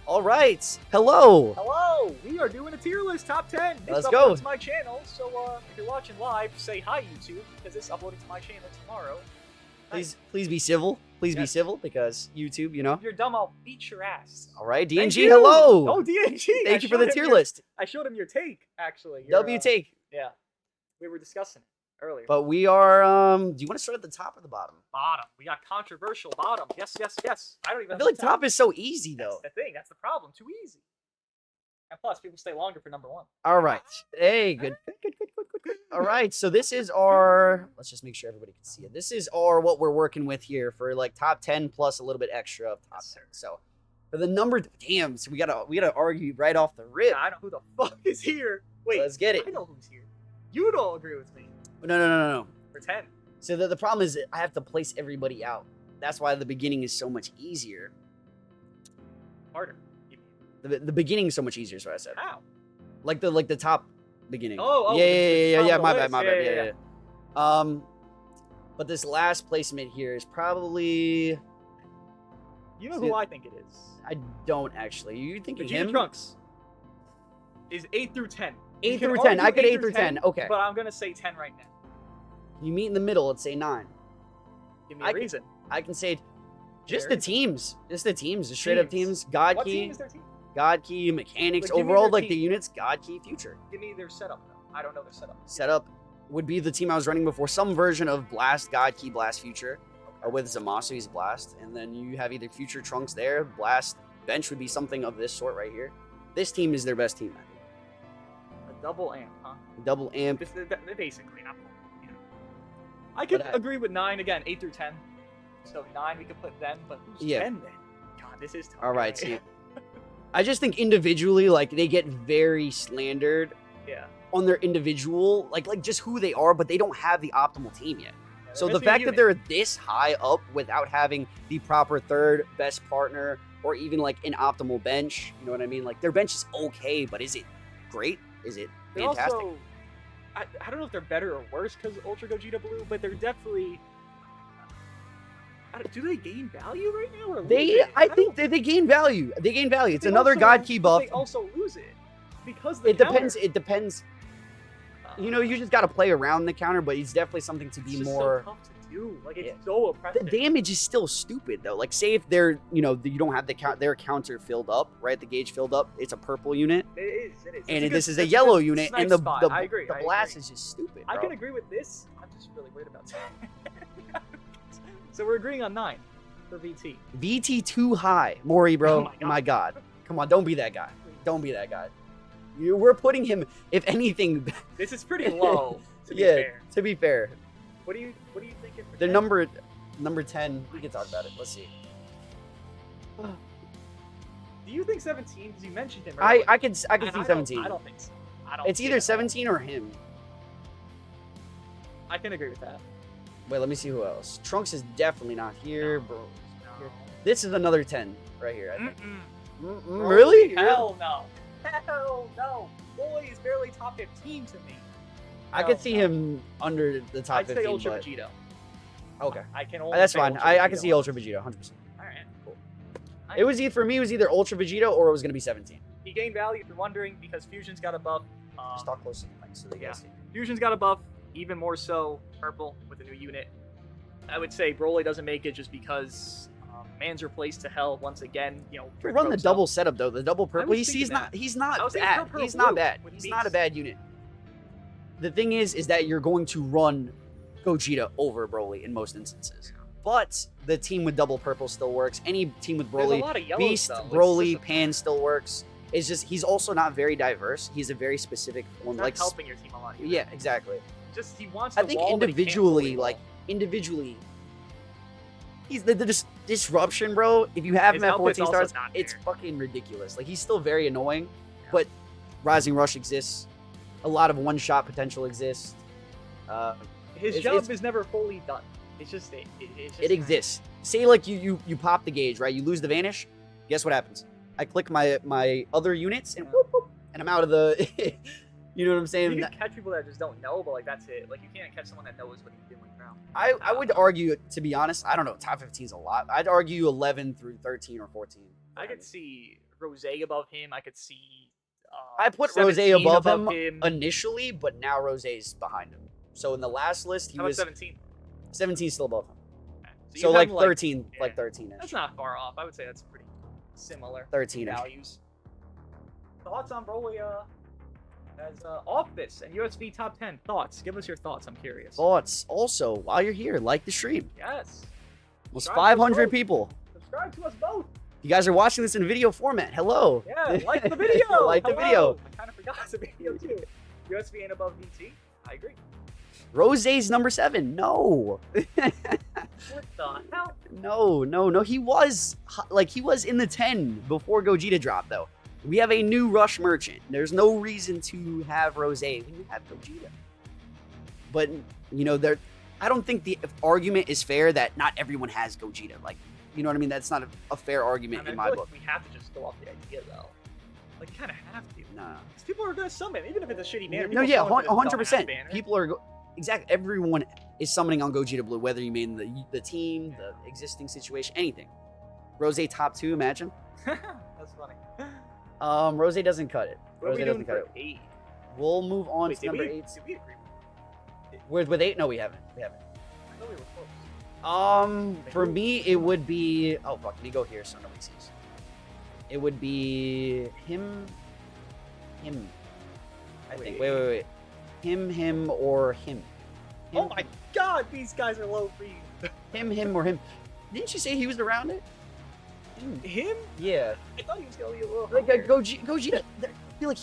All right. Hello. Hello! We are doing a tier list top 10. This Let's is go. uploaded to my channel, so if you're watching live, say hi YouTube, because it's uploaded to my channel tomorrow. Please be civil. Please be Yes. civil, because YouTube, you know. If you're dumb, I'll beat your ass. All right, Thank DNG, you. hello. Oh, DNG! Thank you for the tier list. I showed him your take, actually. W take. Yeah. We were discussing it earlier. But we are, do you want to start at the top or the bottom? Bottom. We got controversial bottom. Yes, yes, yes. I don't even I feel like top is so easy, though. That's the thing. That's the problem. Too easy. And plus, people stay longer for number one. All right. Hey, good. All right, so this is our, let's just make sure everybody can see it. This is our, what we're working with here for like top 10 plus a little bit extra of top 10. So for the number, damn, so we gotta argue right off the rip. Yeah, I know who the fuck is here. Wait, Let's get it. I know who's here. You don't agree with me. No. For 10. So the problem is that I have to place everybody out. That's why the beginning is so much easier. Harder. The beginning is so much easier, is what I said. How? Like the top beginning. Oh, yeah. My list. bad. Yeah. But this last placement here is probably. You know who I think it is. I don't actually. You thinking Vegeta him? Trunks is 8 through 10. 8 through 10. I could 8 through 10. Okay. But I'm gonna say 10 right now. You meet in the middle. Let's say 9. Give me a reason. I can say just There the teams. Just the teams. The straight up teams. God What Key. team is their team? God Key, mechanics, But give me overall, their like the team. units, God Key, future. Give me their setup though. I don't know their setup. Setup would be the team I was running before, some version of Blast, God Key, Blast, Future, with Zamasu's Blast. And then you have either Future Trunks there, Blast, bench would be something of this sort right here. This team is their best team, I think. A double amp, huh? Double amp. They're basically not. You know. I could agree with 9 again, 8 through 10. So 9 we could put then, but who's 10 then? God, this is tough. All right, so I just think individually, like, they get very slandered on their individual, like just who they are, but they don't have the optimal team yet. Yeah, So the fact that they're this high up without having the proper third best partner or even like an optimal bench, you know what I mean? Like their bench is okay, but is it great? Is it fantastic? Also, I don't know if they're better or worse because Ultra Gogeta Blue, but they're definitely. Do they gain value right now? Or I think they gain value. They gain value. It's They another also- God Key buff. They also lose it because the It depends. counter. It depends. You know, you just got to play around the counter, but it's definitely something to be It's just more. so tough to do. Like it's Yeah. so The oppressive. damage is still stupid though. Like, say if they're, you know, you don't have their counter filled up, right? The gauge filled up. It's a purple unit, It is. and It's this is a it's yellow good unit, snipe and the spot. I agree. I blast agree. is just stupid. I bro. can agree with this. I'm just really worried about. So we're agreeing on 9 for VT. VT too high, Maury, bro. Oh my God, come on, don't be that guy. Don't be that guy. We're putting him, if anything. This is pretty low. To be yeah, fair. to be fair, What are you thinking? For the 10? number 10. We can talk about it. Let's see. Do you think 17? Because you mentioned him. I can see And 17. I don't think so. I don't. It's see either it. 17 or him. I can agree with that. Wait, let me see who else. Trunks is definitely not here, No. bro. No. This is another 10 right here, I think. Bro, Really? Hell no. Hell no. Boy is barely top 15 to me. I could see him under the top I'd 15, say Ultra but... Vegeta. Okay. I can only. That's say fine. Ultra I can Vegeta. see Ultra Vegeta, 100%. All right. Cool. It was for me, it was either Ultra Vegeta or it was going to be 17. He gained value if you're wondering because Fusion's got a buff. Just talk close to the mic so they yeah. guys see. Fusion's got a buff, even more so purple with a new unit. I would say Broly doesn't make it just because man's replaced to hell once again. You know, You run the Ripco's double up. setup though. The double purple. was He's thinking not I was thinking bad. purple He's not blue bad. with He's not a beats. bad unit. The thing is that you're going to run Gogeta over Broly in most instances. But the team with double purple still works. Any team with There's a Broly, lot of yellows, Beast, though. It's Broly, just Pan still works. It's just he's also not very diverse. He's a very specific one. not like helping your team a lot. Either. yeah, exactly. Just he wants. I the think wall, but he can't individually, fully like wall. individually, he's the disruption, bro. If you have His him at output's 14 also stars, not it's there. fucking ridiculous. Like he's still very annoying, but Rising Rush exists. A lot of one-shot potential exists. His job is never fully done. It's just it's just It exists. Say like you pop the gauge, right? You lose the vanish. Guess what happens? I click my other units and whoop, whoop, and I'm out of the. You know what I'm saying? You can catch people that just don't know, but like that's it. Like you can't catch someone that knows what he's doing now. I would argue, to be honest, I don't know. Top 15 is a lot. I'd argue 11 through 13 or 14. I could see Rose above him. I could see. I put Rose 17 above him initially, but now Rose's behind him. So in the last list, he How about was 17? 17 still above him. Okay. So you like have 13, yeah. like 13ish. That's not far off. I would say that's pretty similar 13ish. values. Thoughts on Broly as Office and USV top 10? Thoughts? Give us your thoughts. I'm curious. Thoughts. Also, while you're here, like the stream. Yes. Almost Subscribe to us 500 both. people. Subscribe to us both. You guys are watching this in video format. Hello. Yeah, like the video. Like the Hello. video. I kind of forgot the video too. USV and above VT. I agree. Rose's number 7. No. What the hell? No. He was in the 10 before Gogeta dropped though. We have a new Rush Merchant. There's no reason to have Rose when you have Gogeta. But I don't think the argument is fair that not everyone has Gogeta. Like, you know what I mean? That's not a fair argument in my book. We have to just go off the idea though. Like, you kind of have to. Nah. Because people are gonna summon, even if it's a shitty banner. No, people yeah, summon for this 100%. dumbass banner. People are exactly. Everyone is summoning on Gogeta Blue, whether you mean the team, the existing situation, anything. Rose top 2, imagine. That's funny. Rose doesn't cut it. What are Rose we doesn't doing cut for it. 8? We'll move on Wait, to number 8. Did we agree? With 8? No, we haven't. I thought we were close. For me, it would be. Oh fuck, let me go here so nobody sees. It would be him. I think. Wait. Him, or him. Oh my god, these guys are low for you. Him, or him. Didn't you say he was around it? Him? Yeah. I thought he was gonna be a little. Like Gogeta. I feel like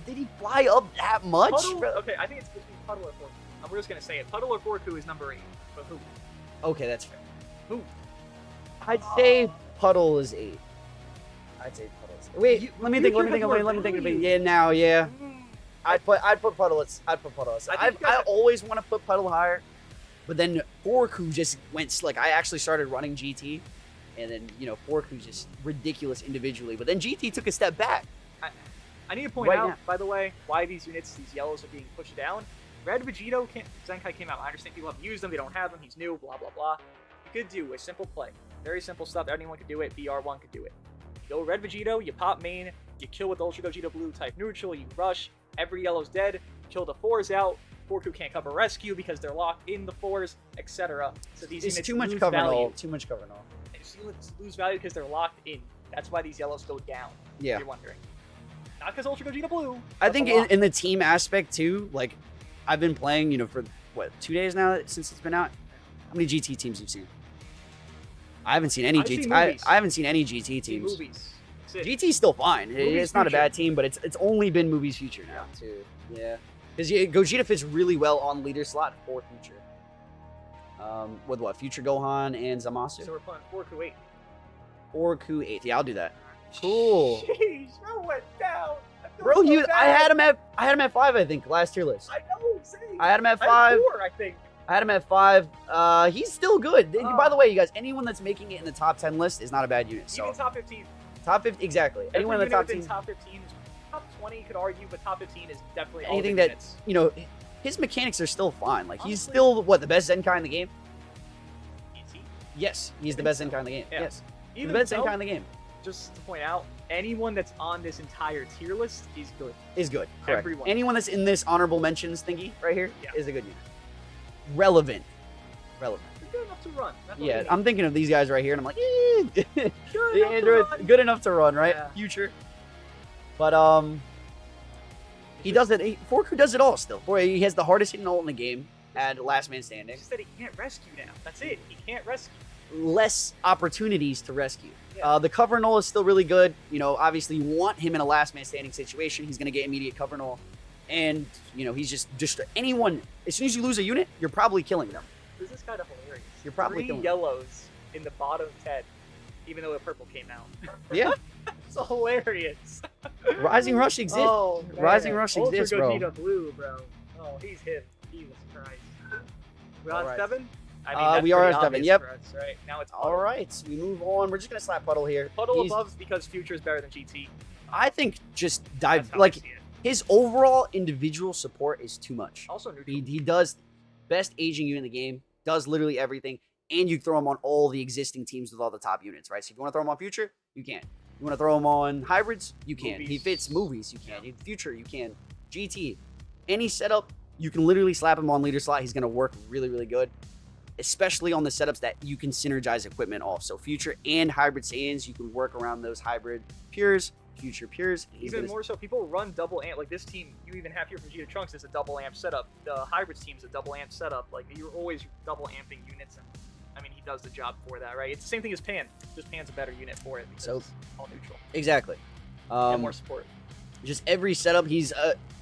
did he fly up that much? Puddle, okay, I think it's between Puddle or Forku. We're just gonna say it. Puddle or Forku is number 8. But who? Okay, that's fair. Who? I'd say Puddle is 8. I'd say Puddle is 8. Wait, let me think. Yeah, now, yeah. I'd put Puddle at. I always want to put Puddle higher, but then Forku just went like I actually started running GT, and then Forku just ridiculous individually, but then GT took a step back. I need to point out, by the way, why these units, these yellows, are being pushed down. Red Vegito, Zenkai came out. I understand people have used them, they don't have them, he's new, blah, blah, blah. You could do a simple play. Very simple stuff, anyone could do it, BR1 could do it. You go Red Vegito, you pop main, you kill with Ultra Gogeta Blue type neutral, you rush, every yellow's dead, kill the 4s out, Forku can't cover rescue because they're locked in the 4s, etc. So these units too much lose cover value. all. Too much cover all. Units lose value because they're locked in. That's why these yellows go down, yeah. if you're wondering. Not because Ultra Gogeta Blue. I think in the team aspect too, like I've been playing, for what, 2 days now since it's been out. How many GT teams you've seen? I haven't seen any GT. I haven't seen any GT teams. Movies. GT's still fine. It's not a bad team, but it's only been Movies Future now too. Yeah, because Gogeta fits really well on leader slot for Future. With what, Future Gohan and Zamasu. So we're playing Forku 8. Forku 8. Yeah, I'll do that. Cool. Jeez, bro went down. Bro, I had him at 5, I think, last tier list. I know, same. I had him at 5. I had 4, I think. I had him at 5. He's still good. By the way, you guys, anyone that's making it in the top 10 list is not a bad unit. So even top 15. Top 50, exactly. Anyone in the top 10. Top 15, top 20 you could argue, but top 15 is definitely anything all that units. His mechanics are still fine. Like, he's Honestly, still the best Zenkai in the game. Is he? Yes, he's the best Zenkai in the game. Yeah. Yes, Even the best so, Zenkai in the game. Just to point out, anyone that's on this entire tier list is good. Is good. Correct. Everyone. Anyone that's in this honorable mentions thingy right here Yeah. is a good unit. Relevant. They're good enough to run. That's what Yeah, we need. I'm thinking of these guys right here, and I'm like, Good good enough to run, right? Yeah. Future. But he does it. Forku does it all still. Boy, he has the hardest hitting ult in the game at last man standing. It's just that he can't rescue now. That's it. He can't rescue. Less opportunities to rescue. Yeah. The cover null is still really good. Obviously you want him in a last man standing situation. He's going to get immediate cover null. And, he's just anyone. As soon as you lose a unit, you're probably killing them. This is kind of hilarious. You're probably 3 killing yellows in the bottom 10, even though the purple came out. Yeah. It's hilarious. Rising Rush exists. Oh, man. Rising Rush exists, bro. Ultra Gogeta Blue, bro. Oh, he's him. Jesus Christ. We're on All right. 7? We are at 7, obvious yep. for us, right? Now it's All right, we move on. We're just going to slap Puddle here. Puddle above because Future is better than GT. I think just That's dive, how I like, see it. his overall individual support is too much. Also neutral. He does best aging unit in the game, does literally everything, and you throw him on all the existing teams with all the top units, right? So if you want to throw him on Future, you can. You You want to throw him on hybrids? You can. Movies. He fits movies. You can. Future, you can. GT. Any setup, you can literally slap him on leader slot. He's going to work really, really good, especially on the setups that you can synergize equipment off. So future and hybrid Saiyans, you can work around those hybrid pures, future pures. Even more so, people run double amp. Like this team, you even have here from Vegeta Trunks is a double amp setup. The hybrids team is a double amp setup. Like you're always double amping units, and I mean he does the job for that, right? It's the same thing as Pan. Just Pan's a better unit for it because it's all neutral. Exactly. And more support. Just every setup,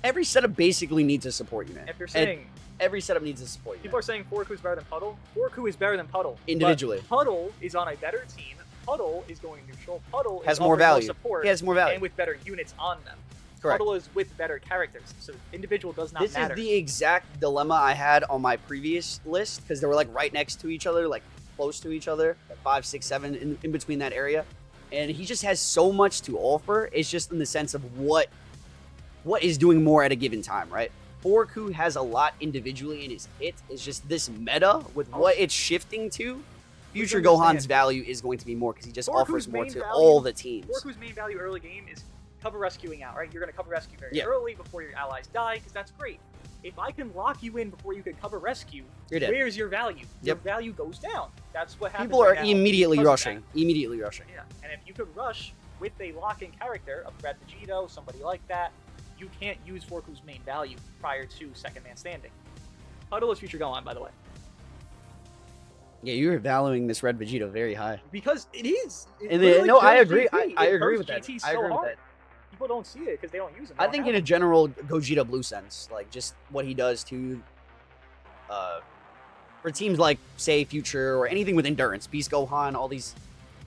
every setup basically needs a support unit. If you're saying every setup needs a support unit. People are saying Forku is better than Puddle. Forku is better than Puddle individually. But Puddle is on a better team. Puddle is going neutral. Puddle has is more value. Support. He has more value and with better units on them. Correct. Puddle is with better characters, so individual does not matter. This is the exact dilemma I had on my previous list because they were like right next to each other, like close to each other, 5, 6, 7 in between that area. And he just has so much to offer. It's just in the sense of what is doing more at a given time, right? Forku has a lot individually in his hit. It's just this meta with what it's shifting to. Future Gohan's value is going to be more because he just offers more to all the teams. Forku's main value early game is cover rescuing out, right? You're going to cover rescue very early before your allies die because that's great. If I can lock you in before you can cover rescue, where's your value? Your value goes down. That's what happens. People are immediately rushing. Immediately rushing. Yeah, and if you could rush with a lock-in character, a Red Vegito, somebody like that, you can't use Forku's main value prior to second man standing. Puddle is Future Gohan, by the way. Yeah, you're valuing this Red Vegito very high. Because it is. No, I agree. I agree with that. I agree with that. People don't see it because they don't use him. I think in a general Gogeta Blue sense, like just what he does to, for teams like say Future or anything with endurance, Beast Gohan, all these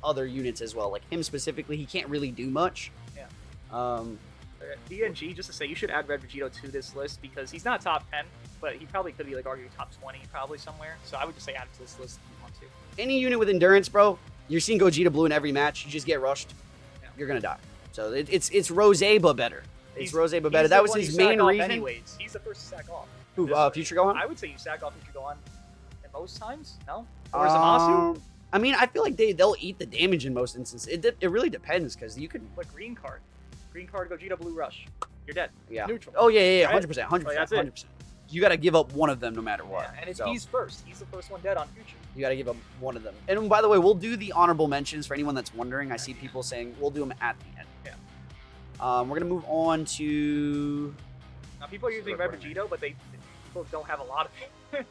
other units as well. Like him specifically, he can't really do much. Yeah. DNG, just to say, you should add Red Vegito to this list because he's not top 10, but he probably could be like arguably top 20 probably somewhere. So I would just say add him to this list if you want to. Any unit with endurance, bro, you're seeing Gogeta Blue in every match. You just get rushed, you're gonna die. So it's Rose but better. It's Rose but better. That was his main reason. Anyways, he's the first to sack off. Who? Future Gohan? I would say you sack off Future Gohan at most times. No. Or Zamasu? I mean, I feel like they'll eat the damage in most instances. It really depends because you could. But green card Gogeta Blue Rush. You're dead. Yeah. Neutral. Oh yeah, 100%, 100%, that's it. 100%. You got to give up one of them no matter what. Yeah, and if he's first, he's the first one dead on Future. You got to give up one of them. And by the way, we'll do the honorable mentions for anyone that's wondering. I see people saying we'll do them at the end. Yeah. We're gonna move on to. Now people are using Red Vegito, but people don't have a lot of it.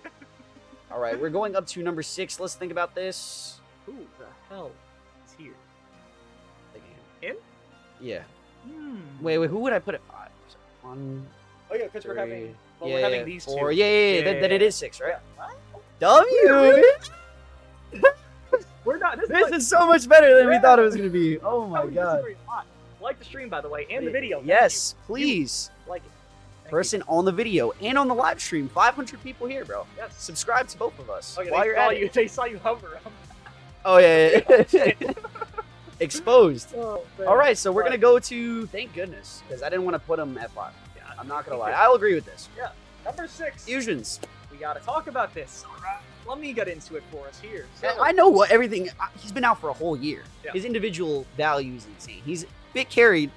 All right, we're going up to number 6. Let's think about this. Who the hell is here? Him? Yeah. Wait, who would I put at 5? So 1. Oh yeah, because we're having these 4. two. Yeah. Then it is 6, right? Yeah. W. We're not. This is so much better than we thought it was gonna be. Oh my god. Like the stream, by the way, and the video. Yes, please. Like it. Person on the video and on the live stream. 500 people here, bro. Yes. Subscribe to both of us. Okay, while you're at it. They saw you hover. Oh yeah. Exposed. Oh, all right, so we're gonna go to thank goodness because I didn't want to put him at 5. Yeah, I'm not gonna lie. I'll agree with this. Yeah. Number 6. Fusions. We gotta talk about this. All right. Let me get into it for us here. So, I know what everything. He's been out for a whole year. Yeah. His individual value is insane. He's a bit carried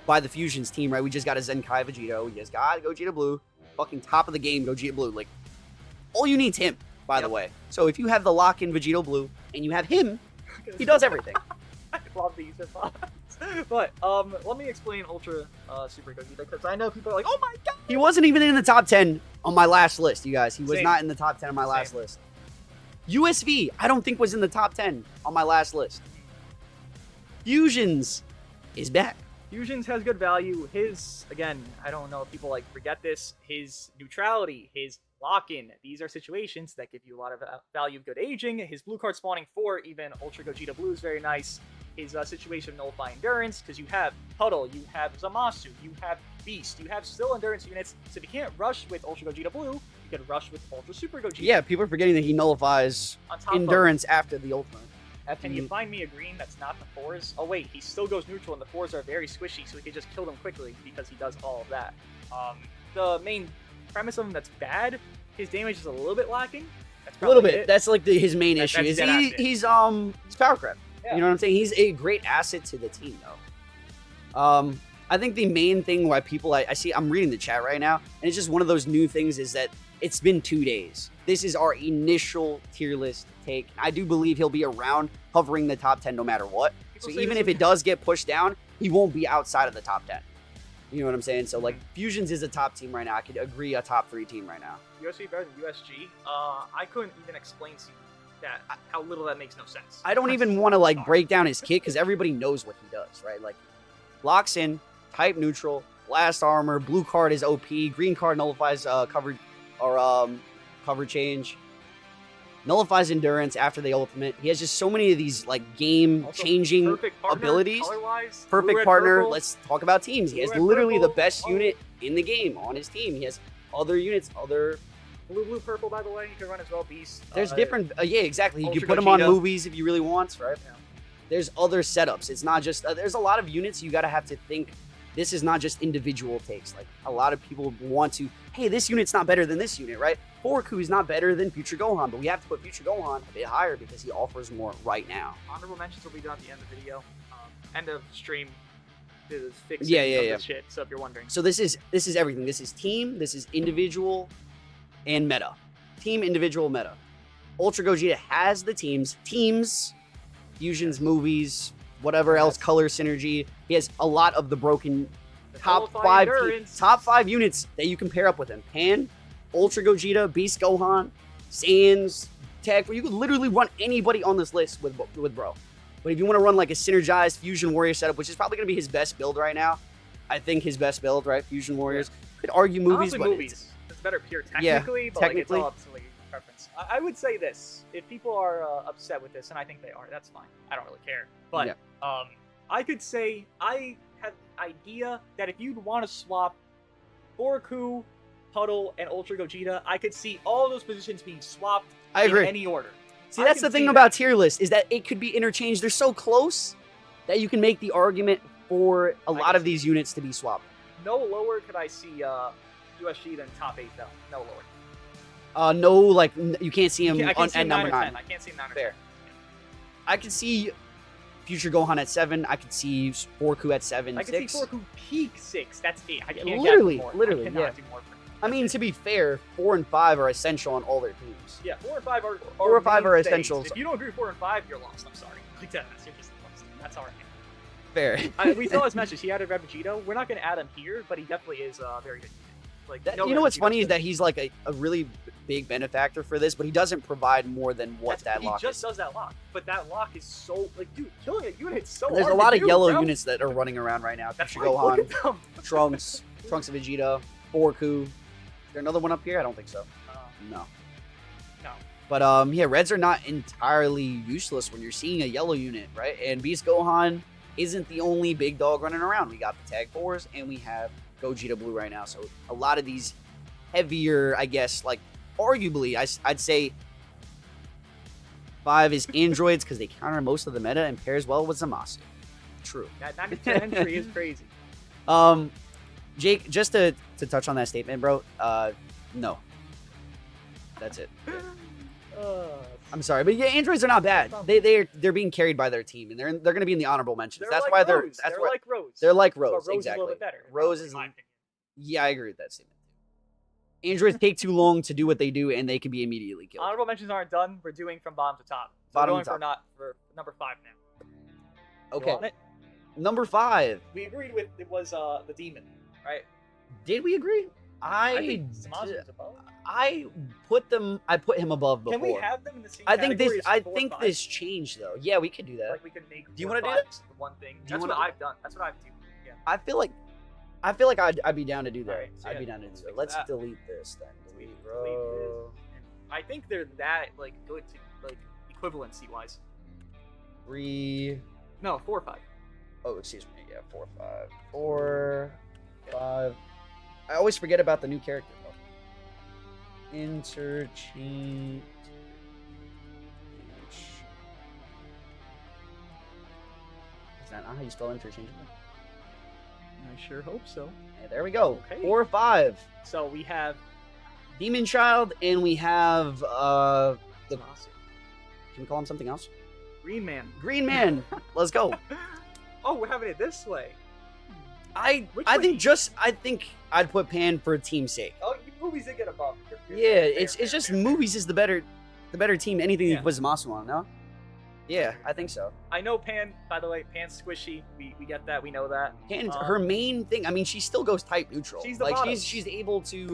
by the Fusions team, right? We just got a Zenkai Vegito. We just got Gogeta Blue. Fucking top of the game, Gogeta Blue. Like, all you need is him, by the way. So if you have the lock-in Vegito Blue and you have him, he does everything. I love these thoughts. But let me explain Ultra Super Gogeta because I know people are like, oh my god. He wasn't even in the top 10 on my last list, you guys. He was Same. not in the top 10 on my last list. USV, I don't think was in the top 10 on my last list. Fusions is back. Fusions has good value. His, again, I don't know if people like forget this, his neutrality, his lock-in, these are situations that give you a lot of value of good aging. His blue card spawning 4, even Ultra Gogeta Blue is very nice. His situation nullify endurance, because you have Puddle, you have Zamasu, you have Beast, you have still endurance units. So if you can't rush with Ultra Gogeta Blue, you can rush with Ultra Super Gogeta. Yeah, people are forgetting that he nullifies endurance after the ultimate. Can you find me a green that's not the 4s? Oh wait, he still goes neutral and the 4s are very squishy, so we can just kill them quickly because he does all of that. The main premise of him that's bad, his damage is a little bit lacking. That's a little bit. That's like his main issue. He's power crap. Yeah. You know what I'm saying? He's a great asset to the team though. I think the main thing why people I see, I'm reading the chat right now, and it's just one of those new things is that it's been 2 days. This is our initial tier list take. I do believe he'll be around hovering the top 10 no matter what. So even if it does get pushed down, he won't be outside of the top 10. You know what I'm saying? So like Fusions is a top team right now. I could agree a top 3 team right now. USG better than USG? I couldn't even explain to you that how little that makes no sense. I don't even want to like break down his kit because everybody knows what he does, right? Like locks in, type neutral, blast armor, blue card is OP, green card nullifies cover change, nullifies endurance after the ultimate. He has just so many of these like game changing abilities. Perfect partner. Purple. Let's talk about teams. He has literally the best unit in the game on his team. He has other units, other blue, purple. By the way, you can run as well. Beast. There's different. Yeah, exactly. You can put him on movies if you really want, right? Yeah. There's other setups. It's not just. There's a lot of units you got to have to think. This is not just individual takes. Like a lot of people want to. Hey, this unit's not better than this unit, right? Forku is not better than Future Gohan, but we have to put Future Gohan a bit higher because he offers more right now. Honorable mentions will be done at the end of the video. End of stream is fixing this shit. So if you're wondering. So this is everything. This is team. This is individual. And meta. Team, individual, meta. Ultra Gogeta has the teams, fusions, movies, whatever else, color synergy. He has a lot of the broken top 5 units that you can pair up with him. Pan, Ultra Gogeta, Beast Gohan, Sans, Tech. You could literally run anybody on this list with bro. But if you want to run like a synergized Fusion Warrior setup, which is probably going to be his best build right now, I think his best build, right? Fusion Warriors. Could argue movies, but movies. It's better pure technically, but technically. Like it's all up to like preference. I would say this: if people are upset with this, and I think they are, that's fine. I don't really care. But I could say I have an idea that if you'd want to swap Forku, Puddle, and Ultra Gogeta, I could see all those positions being swapped in any order. See, that's the thing about tier list is that it could be interchanged. They're so close that you can make the argument for a lot of these units to be swapped. No lower could I see USG than top 8 though. No lower. No, like you can't see him at number 9. I can't see him 9 or 10. Fair. I could see Future Gohan at 7. I could see Forku at 7. I could see Forku peak 6. That's it. I can't literally, get more. Literally, I cannot do more. I mean, to be fair, 4 and 5 are essential on all their teams. Yeah, 4 and 5 are 4 or 5 are essentials. If you don't agree with 4 and 5, you're lost. I'm sorry. Like that, you're just lost. That's all right. Fair. We saw his message. He added Red Vegito. We're not going to add him here, but he definitely is very good. Like you know what's funny is that he's like a really big benefactor for this, but he doesn't provide more than what that lock is. He just does that lock, but that lock is so like, dude, killing a unit is so hard. There's a lot of yellow units that are running around right now. Future Gohan, Trunks of Vegeta, Forku. Is there another one up here? I don't think so. No. But yeah, reds are not entirely useless when you're seeing a yellow unit, right? And Beast Gohan isn't the only big dog running around. We got the Tag 4s and we have Gogeta Blue right now. So a lot of these heavier, I guess, like arguably, I'd say 5 is androids because they counter most of the meta and pairs well with Zamasu. True. That 90% entry is crazy. Jake, just to touch on that statement, bro, no. That's it. I'm sorry, but yeah, androids are not bad. They're being carried by their team, and they're going to be in the honorable mentions. That's why they're like Rose. They're like Rose, but Rose exactly. Is a little bit better. Rose is, yeah, I agree with that statement. Androids take too long to do what they do, and they can be immediately killed. Honorable mentions aren't done. We're doing from bottom to top. So bottom we're to top. For number 5 now. Okay. Number 5. We agreed with it was the demon, right? Did we agree? I think Zamasu is above. I put him above before. Can we have them in the same category? I think this changed though. Yeah, we could do that. Like we could make. Do you want to do that? One thing. That's what I've done. That's what I've done. Yeah. I feel like I'd be down to do that. Right, so I'd be down to do that. Let's delete this then. Delete, bro. I think they're that like good to like equivalency wise. 3. No, 4 or 5. Oh, excuse me. Yeah, 4, 5. 4, 5. I always forget about the new character. Interchange. Is that not how you spell interchangeable? I sure hope so. Yeah, there we go. Okay. 4 or 5. So we have Demon Child, and we have the. Can we call him something else? Green Man. Green Man. Let's go. Oh, we're having it this way. I Which I would think he- just I think I'd put Pan for team's sake. Oh, movies did get a bump. Yeah, it's just movies is the better team. Anything Yeah. you put Zamasu on, no? Yeah, I think so. I know Pan, by the way, Pan's squishy. We get that. We know that. And her main thing, I mean, she still goes type neutral. She's the like bottom. she's able to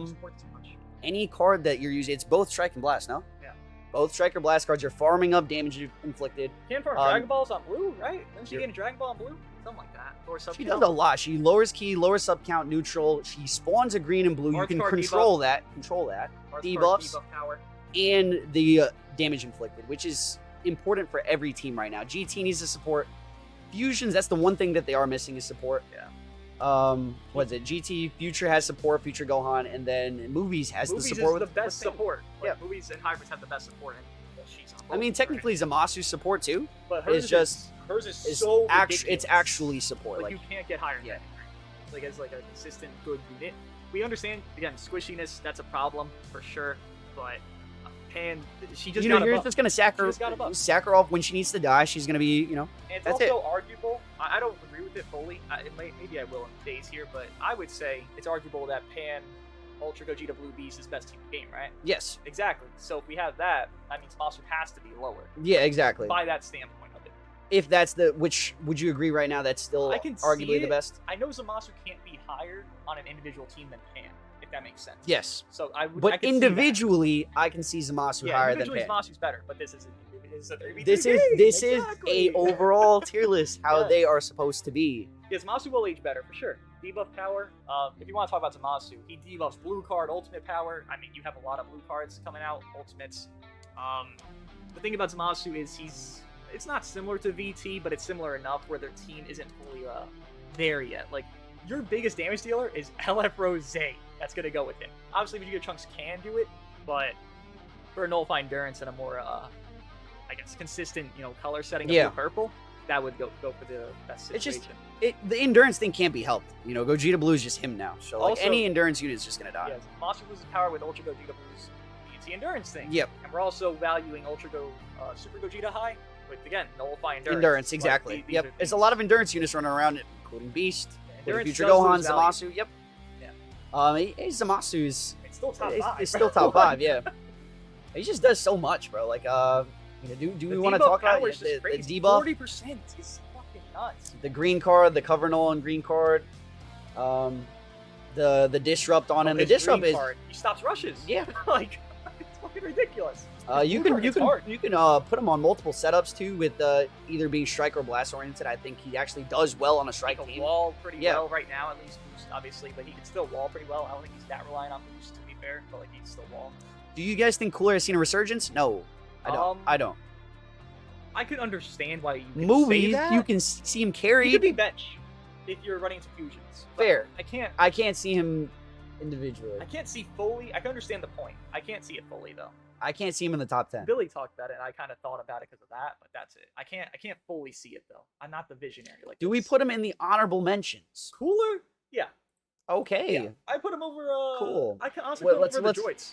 Supports too much. any card that you're using. It's both strike and blast, no? Yeah. Both strike or blast cards. You're farming up damage inflicted. Can farm Dragon Balls on blue, right? Didn't she get a Dragon Ball on blue? Something like that. Or She does a lot. She lowers key, lowers sub count, neutral. She spawns a green and blue. Arts You can card control that. Control that. Debuffs. Debuff power. And the damage inflicted, which is important for every team right now. GT needs to support. Fusions, that's the one thing that they are missing is support. Yeah. What is it? GT Future has support, Future Gohan, and then Movies has Movies the support. is the best support. Like, Yeah. Movies and hybrids have the best support. And well, she's on I mean, both, technically Zamasu's support too. right? But hers it's just hers is it's so it's ridiculous. actually support. Like, Like, you can't get higher than yeah. that. Like as like a consistent good unit. We understand again squishiness. That's a problem for sure. But Pan, she just you know, got a you're buff. just gonna sack She her, just got a buff. sack her off when she needs to die. She's gonna be, you know, And it's That's also arguable. I don't agree with it fully. Maybe I will in days here, but I would say it's arguable that Pan, Ultra Gogeta Blue Beast is best team in the game, right? yes, Exactly. So if we have that, that means Zamasu has to be lower yeah, exactly. by that standpoint of it. If that's the which, would you agree right now that's still I can see arguably the it. best? I know Zamasu can't be higher on an individual team than Pan, if that makes sense. Yes, So I would. I but could see that. individually, I can see Zamasu yeah, higher than individually Pan. Zamasu's better, but this is a 3v3 This is game. this is Exactly. a overall tier list how Yes. they are supposed to be. Yeah, Zamasu will age better for sure. Debuff power. If you want to talk about Zamasu, he debuffs blue card, ultimate power. I mean, you have a lot of blue cards coming out, ultimates. The thing about Zamasu is it's not similar to VT, but it's similar enough where their team isn't fully there yet. Like, your biggest damage dealer is LF Rose. That's gonna go with him. Obviously, Vegeta Trunks can do it, but for a nullify endurance and a more, I guess, consistent, color setting of Yeah. blue purple, that would go for the best It's situation. just the endurance thing can't be helped. Gogeta Blue is just him now. So like Also- any endurance unit is just gonna die. Yes, Zamasu loses power with Ultra Gogeta Blue's VT endurance thing. Yep. And we're also valuing Super Gogeta High with, again, nullify endurance. Endurance, Like, exactly. these Yep. are There's a things- lot of endurance units running around, including Beast, Endurance Future does Gohan, lose value. Zamasu. Yep. Yeah. Zamasu is It's still top it's, 5. it's still top 5. Yeah. He just does so much, bro. Like do we want to talk about the debuff? 40% is fucking nuts. The green card, the cover null and green card, the disrupt on him. The His disrupt green is card, he stops rushes. yeah. Like, it's fucking ridiculous. You blue card is hard. can put him on multiple setups too with either being strike or blast oriented. I think he actually does well on a strike He can team. wall pretty Yeah. well right now, at least boost, obviously, but he can still wall pretty well. I don't think he's that reliant on boost, to be fair, but like, he can still wall. Do you guys think Cooler has seen a resurgence? No, I don't. I don't. I could understand why you could say Movies, that. you can see him He could carried. be bench if you're running into fusions. But Fair. I can't I can't see him individually. I can't see fully. I can understand the point. I can't see it fully though. I can't see him in the top 10. Billy talked about it, and I kind of thought about it because of that, but that's it. I can't fully see it though. I'm not the visionary. Like, Do we this. put him in the honorable mentions? Cooler? Yeah. Okay. Yeah. I put him over. Cool. I can honestly Well, put him over let's- the droids.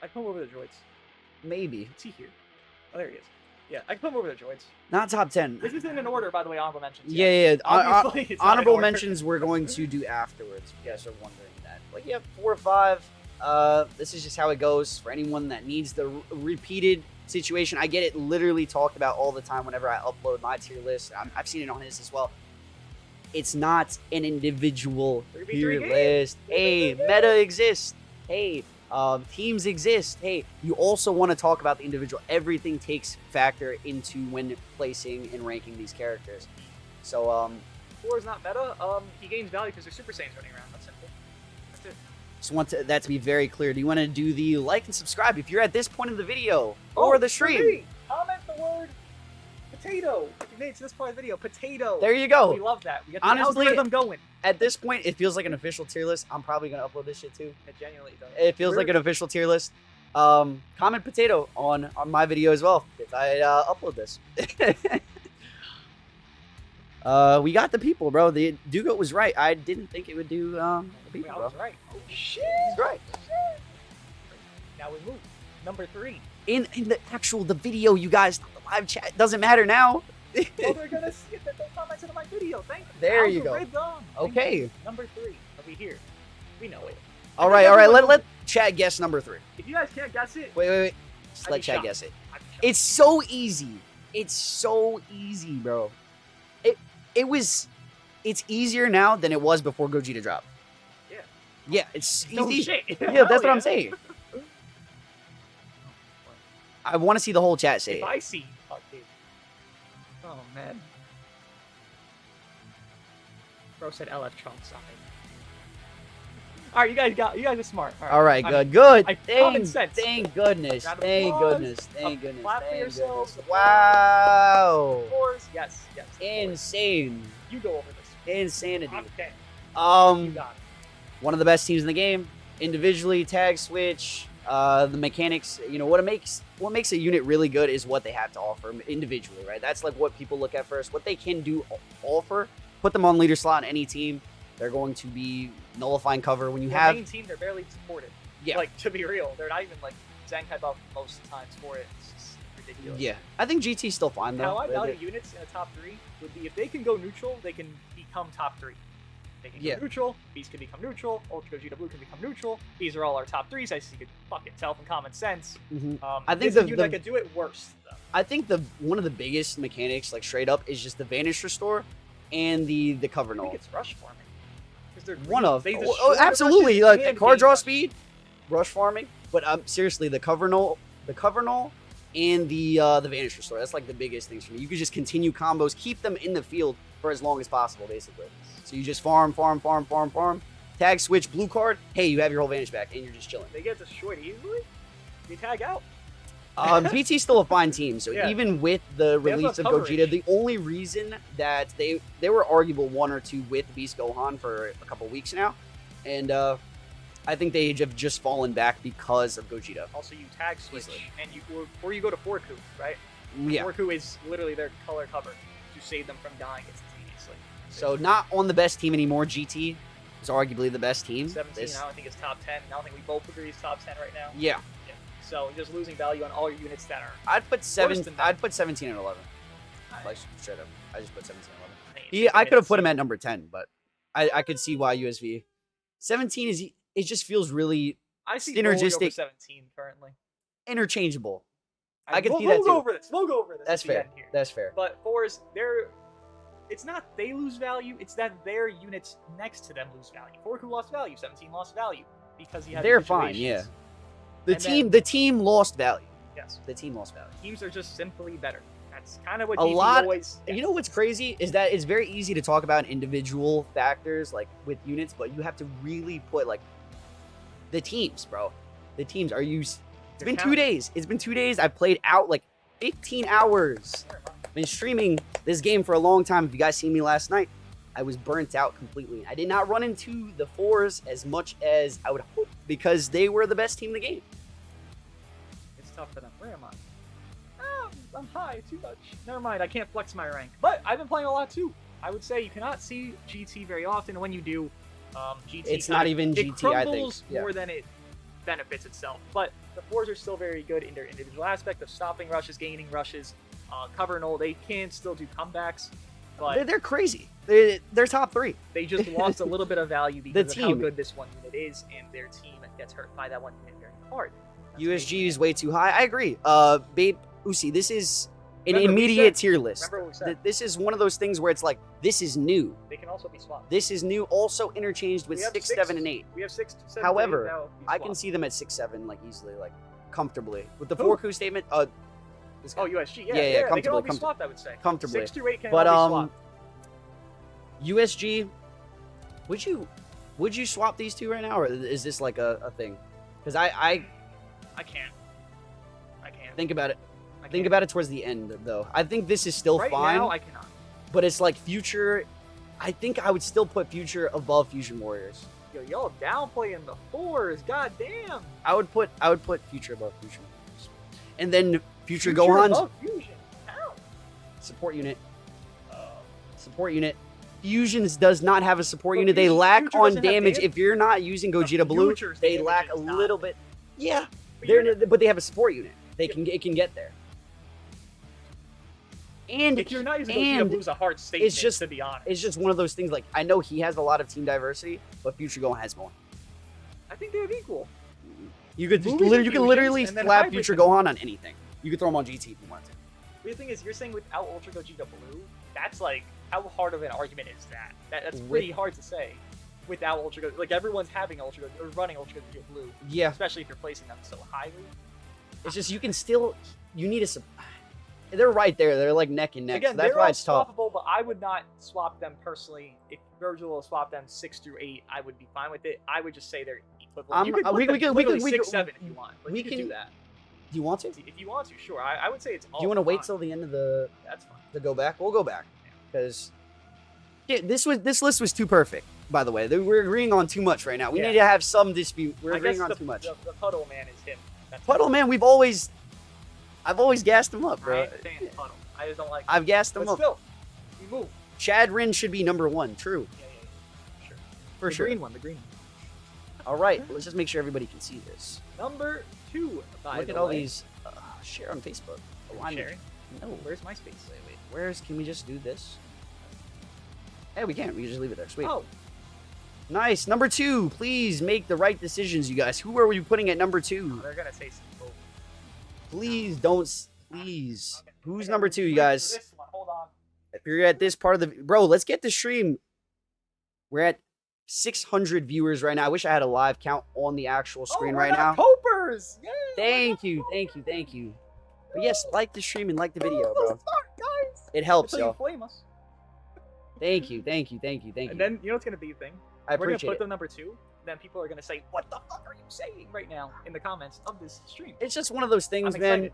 I put him over the droids. Maybe. Is he here? Oh, there he is. Yeah, I can put him over the droids. Not top 10. This isn't in order, by the way. Honorable mentions. Yeah. Obviously, it's not in Honorable order. mentions we're going to do afterwards. If you guys are wondering that. But yeah, 4 or 5. This is just how it goes for anyone that needs the repeated situation. I get it literally talked about all the time whenever I upload my tier list. I've seen it on his as well. It's not an individual 3v3 tier game. list. Hey, meta exists. Hey, teams exist. Hey, you also want to talk about the individual. Everything takes factor into when placing and ranking these characters. So, 4 is not meta. He gains value because there's Super Saiyans running around. That's simple. That's it. just want that to be very clear. Do you want to do the like and subscribe if you're at this point of the video or the stream? For me, comment the word potato. If you made it to this part of the video, potato. There you We go. love that. We got the Honestly, algorithm going. At this point, it feels like an official tier list. I'm probably going to upload this shit too. It genuinely does. It feels like an official tier list. Comment potato on my video as well if I upload this. We got the people, bro. The DoooGote was right. I didn't think it would do the Wait, people, I bro. was right. Oh shit. He's right. Now we move. Number 3. In the video, you guys, not the live chat. Doesn't matter now. Well, they're gonna see it. They'll comment on my video. Thank you. There you go. Algorithm. Okay. Number 3. Over here. We know it. All right. Let chat guess number 3. If you guys can't guess it, Wait. Just let chat guess it. It's so easy. It's so easy, bro. It's easier now than it was before Gogeta dropped. Yeah. Yeah, it's No easy. shit. Yeah, that's what I'm saying. I want to see the whole chat say If it. I see, oh, dude. Oh man. Bro said LF Trump side. All right, you guys are smart. All right, I'm- good. common sense. Thank goodness. Round of Thank applause. goodness. Thank goodness. Clap for Thank yourselves. goodness. Wow. Of course, yes. Of course. Insane. You go over this. Insanity. Okay. You Um, got it. one of the best teams in the game. Individually, tag switch, the mechanics. You know what makes a unit really good is what they have to offer individually, right? That's like what people look at first. What they can do offer. Put them on leader slot on any team. They're going to be nullifying cover when you The have. main team, they're barely supported. Yeah. Like, to be real, they're not even like Zenkai buff most of the times for it. It's just ridiculous. Yeah, I think GT's still fine though. How I value units in a top 3 would be if they can go neutral, they can become top 3. They can go neutral, Beast can become neutral, Ultra Gogeta Blue can become neutral. These are all our top 3s, as you could fucking tell from common sense. I think the unit that could do it worse, though. I think one of the biggest mechanics, like straight up, is just the Vanish Restore and the cover I think null. it's rush farming. They're One of they oh, destroy the absolutely rushes like and card draw game speed, rush farming. But seriously, the cover null, and the Vanish Restore. That's like the biggest things for me. You could just continue combos, keep them in the field for as long as possible, basically. So you just farm. Tag switch, blue card. Hey, you have your whole Vanish back, and you're just chilling. They get destroyed easily. They tag out. PT's still a fine team, so Yeah. even with the They have release of no coverage. Gogeta, the only reason that they were arguable 1 or 2 with Beast Gohan for a couple weeks now, and I think they have just fallen back because of Gogeta. Also, you tag switch, Easily. and or you go to Forku, right? Yeah. Forku is literally their color cover to save them from dying instantaneously. So not on the best team anymore. GT is arguably the best team. 17, I don't think it's top 10. I don't think we both agree it's top 10 right now. Yeah. So just losing value on all your units that are. I'd put than that. I'd put 17 and 11. Like straight up, I just put 17 and 11. Hey, Yeah, I could have put him minutes. at number 10, but I could see why USV. 17 is it just feels really I see synergistic. over 17 currently. interchangeable. I can we'll, see that we'll too. go over this. We'll go over this. That's at the fair. end here. That's fair. But fours, it's not they lose value, it's that their units next to them lose value. Forku lost value, 17 lost value because he had They're fine, yeah. situations. The team lost value. Yes. The team lost value. Teams are just simply better. That's kind of what A GT lot- always. You know what's crazy is that it's very easy to talk about individual factors like with units, but you have to really put like the teams, bro. The teams are you. It's They're been 2 counting. days. It's been 2 days. I played out like 15 hours. Been streaming this game for a long time. If you guys seen me last night, I was burnt out completely. I did not run into the 4s as much as I would hope because they were the best team in the game. It's tough for them. Where am I? Oh, I'm high too much. Never mind. I can't flex my rank. But I've been playing a lot too. I would say you cannot see GT very often. And when you do, GT. It's not even it GT, I think. crumbles Yeah. more than it benefits itself. But the 4s are still very good in their individual aspect of stopping rushes, gaining rushes, cover null. They can still do comebacks, but They're crazy. They're top 3. they just lost a little bit of value because of how team. good this one unit is, and their team gets hurt by that one unit very hard. That's USG is way too high. I agree. Babe Usi, this is an Remember what we immediate said? tier list. Remember what we said? This is one of those things where it's like, this is new. They can also be swapped. This is new, also interchanged with We have 6, six. 7, and 8. We have 6, 7, However, 8 now. I can see them at 6, 7, like easily, like comfortably. With the Who? 4Ku statement, this guy. Oh, USG. Yeah, Yeah, they can all comfortably, be swapped, I would say. comfortably. 6 through 8 can But all be swapped. USG, would you swap these two right now, or is this like a thing? Because I I can't. think about it. I Think can't. about it towards the end, though. I think this is still right fine, now, I cannot. but it's like Future. I think I would still put Future above Fusion Warriors. Yo, y'all downplaying the 4s. God damn. I would put Future above Fusion Warriors, and then Future Future Gohan's above Fusion. How? support unit. Support unit. Fusions does not have a support But unit. They Future lack on doesn't have damage. damage? If you're not using The Gogeta Blue, Future's they damage lack a is not- little bit. Yeah, But you're but they have a support unit. It can get there. And if you're not using Gogeta Blue's a hard statement, to be honest. It's just one of those things. Like, I know he has a lot of team diversity, but Future Gohan has more. I think they have equal. You could literally slap Future Gohan on anything. You could throw him on GT if you want to. The thing is, you're saying without Ultra Gogeta Blue, that's like, how hard of an argument is that? That's pretty hard to say. Without Ultra Gogeta, like everyone's having Ultra Gogeta, or running Ultra Gogeta Blue. Yeah. Especially if you're placing them so highly. It's just you can still, you need a. They're right there. They're like neck and neck. Again, so that's why it's tough. Swappable, but I would not swap them personally. If Virgil will swap them 6 through 8, I would be fine with it. I would just say they're equivalent. We could 6, 7 if you want. Like, we can do that. Do you want to? If you want to, sure. I would say it's all. Do you want to wait till the end of the? That's fine. To go back, we'll go back because this list was too perfect. By the way, we're agreeing on too much right now. We need to have some dispute. We're agreeing on too much. The Puddle Man is him. Puddle Man, I've always gassed him up, bro. I ain't saying Puddle. I just don't like. I've gassed him up. Still, we move. Chad Rin should be number 1. True. Yeah. Sure. For sure. The green one. All right, let's just make sure everybody can see this. Number 2. Look at all these. Share on Facebook. Sharing? No. Where's MySpace? Wait. Can we just do this? Hey, we can. We can just leave it there. Sweet. Oh. Nice. Number 2. Please make the right decisions, you guys. Who are we putting at number 2? Oh, they're gonna say something. Please don't. Please. Okay. Who's number 2, you guys? This one. Hold on. If you're at this part of the bro, let's get the stream. We're at 600 viewers right now. I wish I had a live count on the actual screen right now. Copers! Yeah, thank you. But yes, like the stream and like the video, bro. It helps, yo. Flame us. Thank you. And then you know what's gonna be a thing? I appreciate We're gonna put them number 2. Then people are gonna say, "What the fuck are you saying right now?" in the comments of this stream. It's just one of those things, man.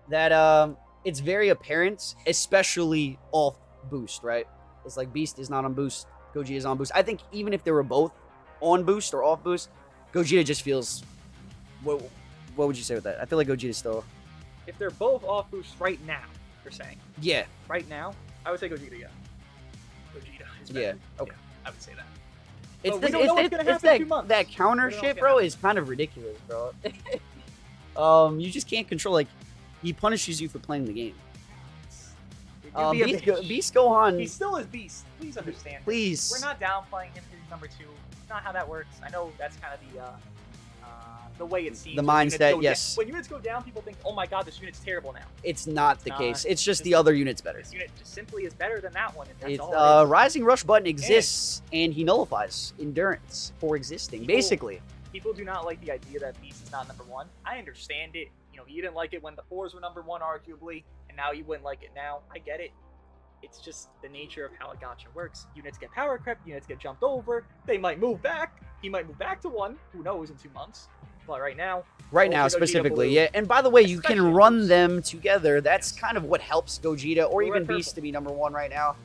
That it's very apparent, especially off boost, right? It's like Beast is not on boost, Gogeta is on boost. I think even if they were both on boost or off boost, Gogeta just feels. What would you say with that? I feel like Gogeta still. If they're both off boost right now, you're saying. Yeah. Right now, I would say Gogeta. Yeah. Gogeta is better. Yeah. Okay. Yeah, I would say that. It's that counter shit, bro, is kind of ridiculous, bro. You just can't control, like, he punishes you for playing the game. Beast Gohan. He still is Beast. Please understand. Please. We're not downplaying him because he's number 2. It's not how that works. I know that's kind of the way it seems. The mindset, yes. When units go down, people think, "Oh my god, this unit's terrible now." It's not the case. It's just the other unit's better. This unit just simply is better than that one. And that's all it is. Rising Rush button exists, and he nullifies endurance for existing, basically. People do not like the idea that Beast is not number 1. I understand it. You know, you didn't like it when the 4s were number 1, arguably, and now you wouldn't like it now. I get it. It's just the nature of how a gacha works. Units get power crept, units get jumped over, they might move back. He might move back to 1, who knows, in 2 months. But right now specifically, yeah. And by the way, you can run them together. That's kind of what helps Gogeta or even Beast to be number 1 right now.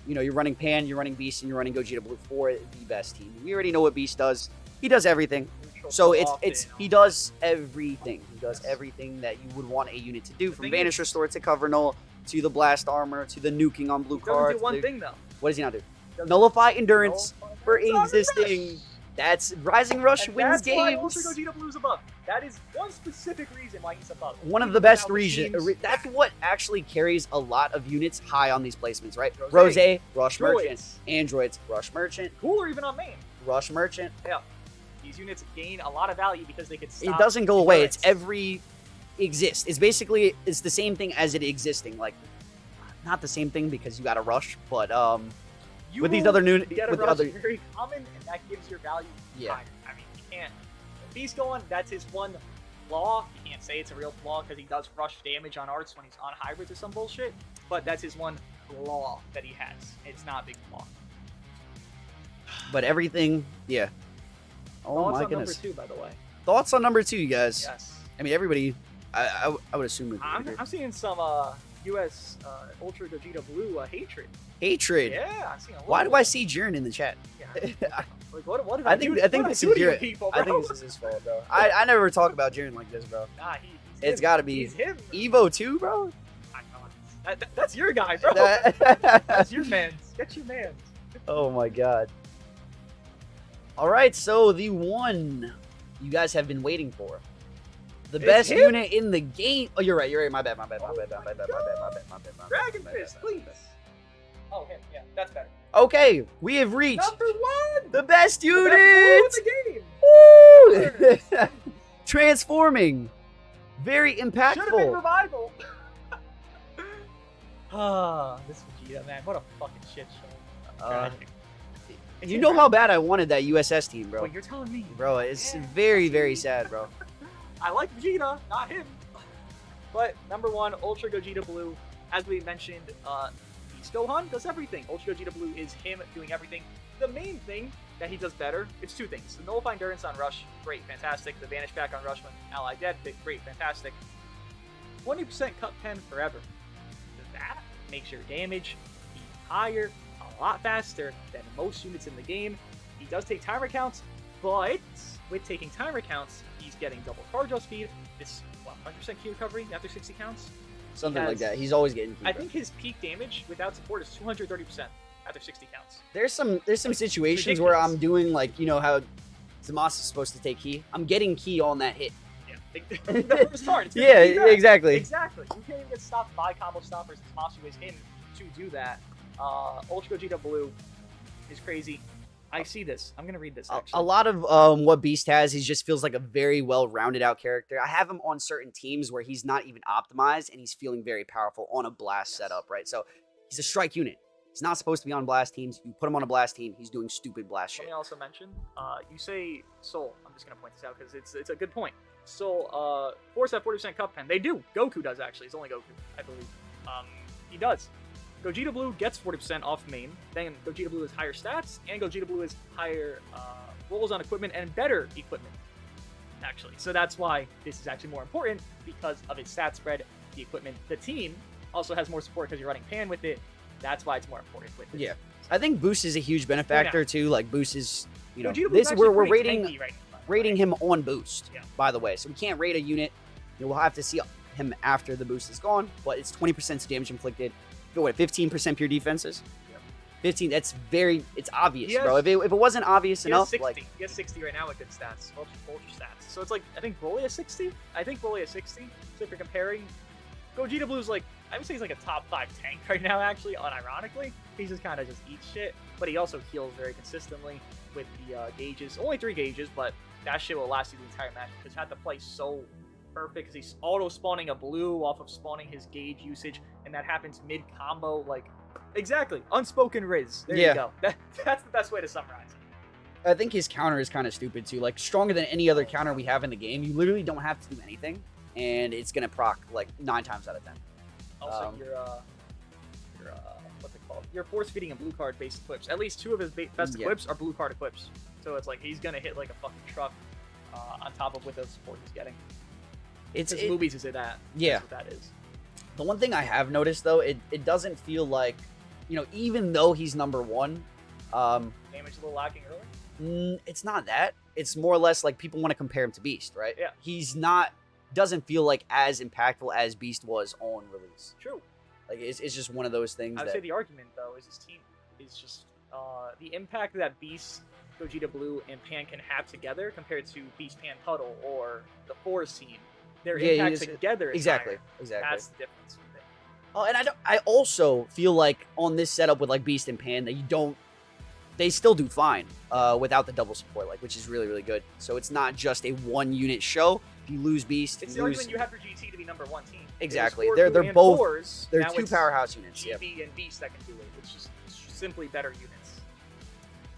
You know, you're running Pan, you're running Beast, and you're running Gogeta Blue for the best team. We already know what Beast does. He does everything. So he does everything. He does everything that you would want a unit to do, from Vanish Restore to Cover Null to the Blast Armor to the nuking on blue cards. He doesn't do one thing though. What does he not do? Nullify Endurance for existing. That's Rising Rush wins games. That's why Ultra Gogeta Blue is above. That is one specific reason why he's above. One of the best regions. That's what actually carries a lot of units high on these placements, right? Rose, Rush Merchant. Androids, Rush Merchant. Cooler even on main. Rush Merchant. Yeah. These units gain a lot of value because they can stop. It doesn't go away. It's exists. It's basically, it's the same thing as it existing. Like, not the same thing because you got to rush, but with these other new, very common, and that gives your value higher. I mean, you can't. Beast going, that's his one flaw. You can't say it's a real flaw because he does rush damage on arts when he's on hybrids or some bullshit. But that's his one flaw that he has. It's not a big flaw. But everything, yeah. Oh my goodness. Thoughts on number 2, by the way. Thoughts on number 2, you guys. Yes. I mean, everybody. I would assume. I'm seeing some U.S. Ultra Gogeta Blue hatred. Hatred. Yeah, I'm seeing a lot. Why do I see Jiren in the chat? Yeah. Like, what did I do? I think this is Jiren. People, I think this is his fault, bro. I never talk about Jiren like this, bro. Nah, it's got to be. He's him. Evo 2, bro. That's your guy, bro. That's your man's. Get your man's. Oh my god. All right, so the one you guys have been waiting for. The It's best him? unit in the game. Oh, you're right. You're right. My bad. Dragon Fist, please. Oh, him. Yeah, that's better. Okay, we have reached Number 1. the best The unit. best blue in the game. Woo! Transforming. Very Should have been impactful. revival. This Vegeta, man, what a fucking shit show. Tragic. You know how bad I wanted that USS team, bro. Well, you're telling me. Bro, it's Yeah, very, that's very me. sad, bro. I like Vegeta, not him. But number 1, Ultra Gogeta Blue. As we mentioned, Beast Gohan does everything. Ultra Gogeta Blue is him doing everything. The main thing that he does better, it's 2 things. The Nullify Endurance on Rush, great, fantastic. The Vanish Back on Rush when ally dead, great, fantastic. 20% cut pen forever. That makes your damage be higher, a lot faster than most units in the game. He does take timer counts, but with taking timer counts, he's getting double charge off speed. It's 100% key recovery after 60 counts. Something like that. He's always getting key, I bro. think his peak damage without support is 230% after 60 counts. There's some situations ridiculous. where I'm doing like, you know how Zamasu is supposed to take key. I'm getting key on that hit. Yeah, the first turn. It's gonna Yeah, be that. exactly. Exactly. You can't even get stopped by combo stoppers. Zamasu is him to do that. Ultra Gogeta Blue is crazy. I see this. I'm gonna read this. Actually. A lot of what Beast has, he just feels like a very well-rounded out character. I have him on certain teams where he's not even optimized and he's feeling very powerful on a blast setup, right? So he's a strike unit. He's not supposed to be on blast teams. You put him on a blast team, he's doing stupid blast Let shit. me also mention, you say Soul. I'm just gonna point this out because it's a good point. Soul, force that 40% cup pen. They do. Goku does actually. It's only Goku, I believe. He does. Gogeta Blue gets 40% off main. Then Gogeta Blue has higher stats, and Gogeta Blue has higher rolls on equipment and better equipment. Actually, so that's why this is actually more important because of its stat spread, the equipment. The team also has more support because you're running Pan with it. That's why it's more important with it. Yeah. I think Boost is a huge benefactor too. Like Boost is, you know, Gogeta Blue is this actually we're pretty rating tanky right now, rating him on Boost, Yeah. by the way. So we can't rate a unit. You know, we'll have to see him after the boost is gone, but it's 20% damage inflicted. What, 15% pure defenses? Yep. 15, that's it's obvious, He has- bro. If it wasn't obvious He has enough, 60. like, He has 60 right now with good stats, ultra stats. So it's like, I think Broly has 60? I think Broly has 60. So if you're comparing, Gogeta Blue's like, I would say he's like a top 5 tank right now, actually, unironically. He just kind of just eats shit, but he also heals very consistently with the gauges. Only 3 gauges, but that shit will last you the entire match because you have to play so perfect because he's auto-spawning a blue off of spawning his gauge usage, and that happens mid-combo, like, exactly, unspoken Riz. There Yeah. you go. That's the best way to summarize it. I think his counter is kind of stupid too. Like, stronger than any other counter we have in the game. You literally don't have to do anything, and it's gonna proc like 9 times out of 10. Also, your what's it called? Your force feeding and blue card based equips. At least 2 of his best Yeah. equips are blue card equips. So it's like he's gonna hit like a fucking truck on top of with the support he's getting. It's His movies is that. Yeah. That's what that is. The one thing I have noticed though, it doesn't feel like, you know, even though he's number 1, Damage a little lacking early. it's not that. It's more or less like people want to compare him to Beast, right? Yeah. He's not, doesn't feel like as impactful as Beast was on release. True. Like, it's just one of those things I would that, say the argument though is his team is just the impact that Beast, Gogeta Blue, and Pan can have together compared to Beast, Pan, Puddle, or the Force team. Their Yeah, impact together is exactly, higher. exactly. That's the difference. With it. Oh, and I also feel like on this setup with like Beast and Pan that they still do fine without the double support, like, which is really, really good. So it's not just a 1 unit show. If you lose Beast, It's you the lose. argument you have for GT to be number 1 team. Exactly. It was They're Goku and both- Force, They're now 2 it's powerhouse units. Yeah. GB and Beast that can do it. It's just simply better units.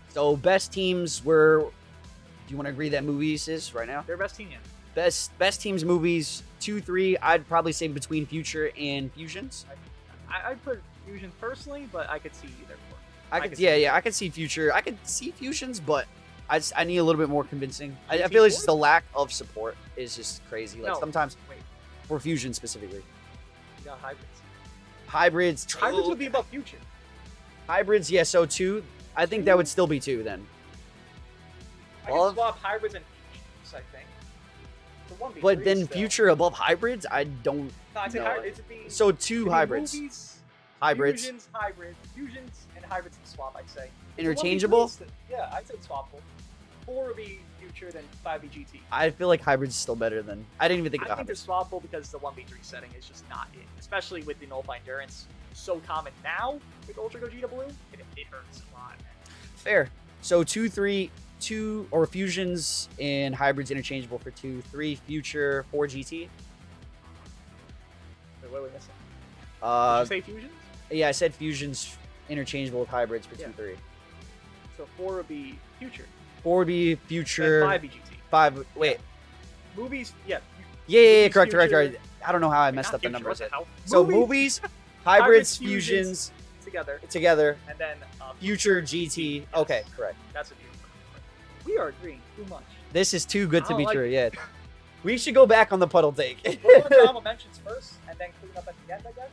So best teams were. Do you want to agree that movies is right now? Their best team yet. Best teams movies 2, 3. I'd probably say between Future and Fusions. I'd put Fusion personally, but I could see either. I could could, see yeah, I could see Future. I could see Fusions, but I need a little bit more convincing. I GT feel it's just Force? the lack of support is just crazy. Like, No. sometimes Wait, for Fusion specifically, you got hybrids. hybrids. Hybrids would be above Future. Hybrids, yeah. So 2. I think that would still be 2 then. I Well, could swap hybrids and Fusions, I think. The 1v3 But then still. Future above hybrids, I don't. No, I'd say no. hybrids would be. So it'd 2 be hybrids, Movies, hybrids, Fusions, hybrids, and hybrids can swap, I'd say. It's a 1v3 interchangeable. still. Yeah, I'd say swappable. 4 would be future, then 5 be GT. I feel like hybrid's still better than. I didn't even think I about think they're hybrids. swappable because the 1v3 setting is just not it, especially with the nullify endurance so common now with Ultra Gogeta Blue. It hurts a lot, man. Fair. So 2, 3, 2 or fusions and hybrids interchangeable for 2, 3 future, 4 GT. Wait, what are we missing? Did you say fusions? Yeah, I said fusions interchangeable with hybrids for 2, Yeah. 3. So 4 would be future. 4 would be Then future. 5 be GT. 5. Wait. Movies, yeah. Yeah, Movies, correct. future- I don't know how I Wait, messed not up the future, numbers. what the hell? So movies, hybrids, fusions together, and then future GT. Yes. Okay, correct. That's what you. We are agreeing too much. This is too good I to don't be like true. it. Yeah. We should go back on the puddle take. We'll do honorable mentions first, and then clean up at the end, I guess.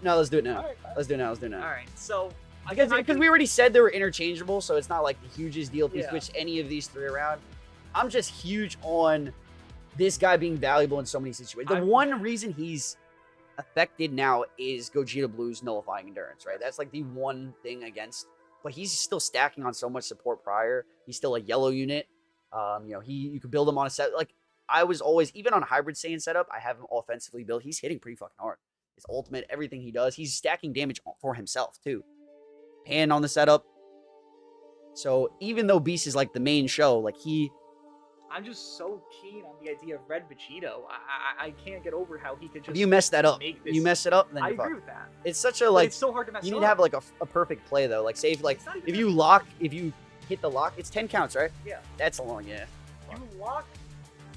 No, let's do it now. All right, fine. Let's do it now. Let's do it now. All right. So Because we already said they were interchangeable, so it's not like the hugest deal if we Yeah. switch any of these 3 around. I'm just huge on this guy being valuable in so many situations. The one reason he's affected now is Gogeta Blue's nullifying endurance, right? That's like the one thing against, but he's still stacking on so much support prior. He's still a yellow unit. You could build him on a set. Like I was always, even on hybrid Saiyan setup, I have him offensively built. He's hitting pretty fucking hard. His ultimate, everything he does, he's stacking damage for himself too. Pan on the setup. So even though Beast is like the main show, like I'm just so keen on the idea of Red Vegito. I can't get over how he could just. if you mess that up, make this, you mess it up, then I you're agree fucked. with that. It's such a But like it's so hard to mess you up. need to have like a perfect play though. Like say if you lock, if you hit the lock, it's 10 counts, right? Yeah. That's a long, yeah. You lock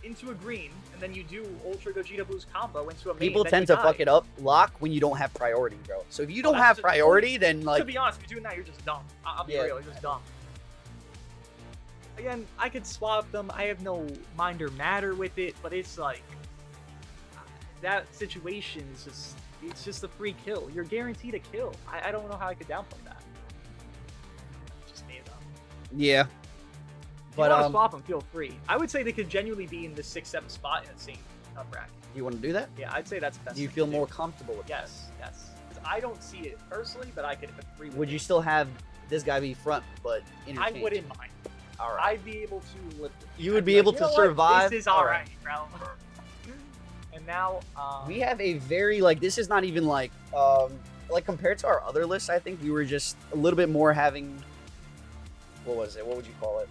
into a green, and then you do Ultra Gogeta Blue's combo into a main. People then tend you to die. fuck it up. Lock when you don't have priority, bro. So if you don't that's have just- priority, then To like be honest, if you're doing that, you're just dumb. I'll be Yeah. real, you're just dumb. Again, I could swap them. I have no mind or matter with it, but it's like that situation is just—it's just a free kill. You're guaranteed a kill. I don't know how I could downplay that. Just made it up. yeah. If But you want to swap them, feel free. I would say they could genuinely be in the 6-7 spot in the same bracket. do you want to do that? Yeah, I'd say that's the best. Do you thing feel to more comfortable with that? Yes. 'Cause I don't see it personally, but I could agree with Would it. you still have this guy be front, but I interchange? wouldn't mind. All right. I'd be able to live with it. You would I'd be like, able "You to know what? survive? This is All alright, bro. And now, We have a very this is not even like compared to our other lists. I think we were just a little bit more having. What was it? What would you call it?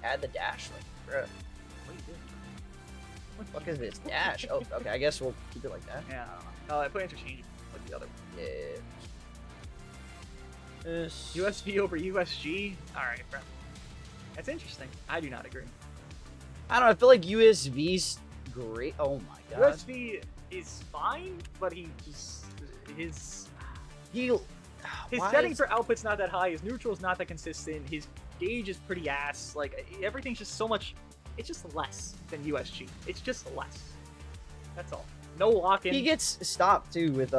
Add the dash. Like, bruh, what the fuck is this dash? Oh, okay. I guess we'll keep it like that. yeah, I don't know. I put interchangeable like the other one. Yeah. USV over USG. All right, bro. That's interesting. I do not agree. I don't know. I feel like USV's great. Oh my god. USV is fine, but he just his Why setting is- for output's not that high. His neutral's not that consistent. His gauge is pretty ass. Like everything's just so much. It's just less than USG. It's just less. That's all. No lock-in. He gets stopped too with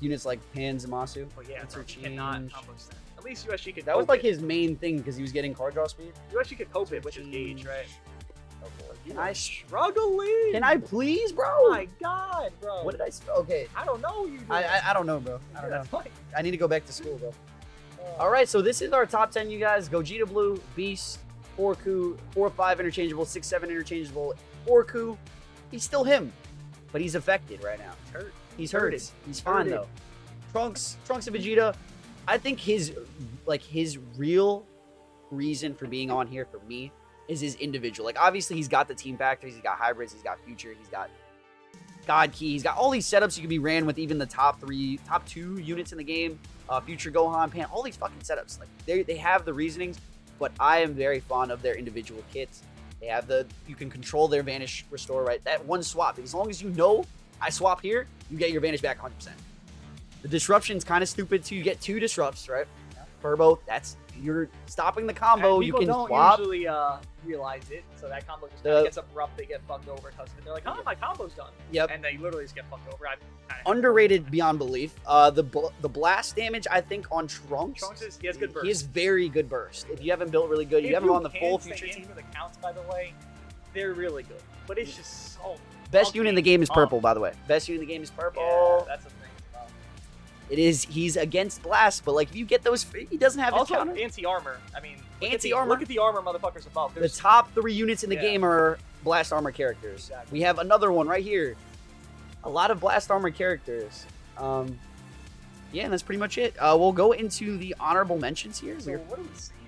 units like Pan Zamasu. Oh yeah, bro, he interchange. cannot combo stand. At least USG could. That was cope like it. his main thing because he was getting card draw speed. USG could cope it with his gauge, right? Oh boy. You Can are I? struggling. Can I please, bro? Oh my god, bro. What did I? Okay. I don't know. You. I don't know, bro. I don't know. That's fine. I need to go back to school, bro. All right, so this is our top 10, you guys. Gogeta Blue, Beast, Orku, 4-5 interchangeable, 6-7 interchangeable. Orku, he's still him, but he's affected right now. He's hurt. He's Hurted. hurt. He's fine Hurted. though. Trunks and Vegeta. I think his real reason for being on here for me is his individual. Like obviously he's got the team factors, he's got hybrids, he's got future, he's got God Key, he's got all these setups you can be ran with even the top 2 units in the game. Future Gohan, Pan, all these fucking setups. Like they have the reasonings, but I am very fond of their individual kits. They have you can control their Vanish Restore, right? That one swap. As long as you know I swap here, you get your Vanish back 100%. The disruption's kind of stupid too. You get 2 disrupts, right? Turbo, you're stopping the combo. And You people can don't swap. usually realize it, so that combo just kind of gets abrupt. They get fucked over because they're like, "Oh, my combo's done." Yep. And they literally just get fucked over. Underrated beyond belief. The blast damage, I think, on Trunks. He has good burst. He has very good burst. If you haven't built really good, you have him on the full future team. For the counts, by the way, they're really good. But it's just so Best unit in the game is fucking purple, by the way. Best unit in the game is purple. Yeah, that's the thing. It is. He's against blast, but like if you get those, he doesn't have his Also, counter. anti-armor. I mean, Anti-armor. Look at the armor motherfuckers above. The top 3 units in the Yeah. game are blast armor characters. Exactly. We have another one right here. A lot of blast armor characters. Yeah, and that's pretty much it. We'll go into the honorable mentions here. So what are we saying?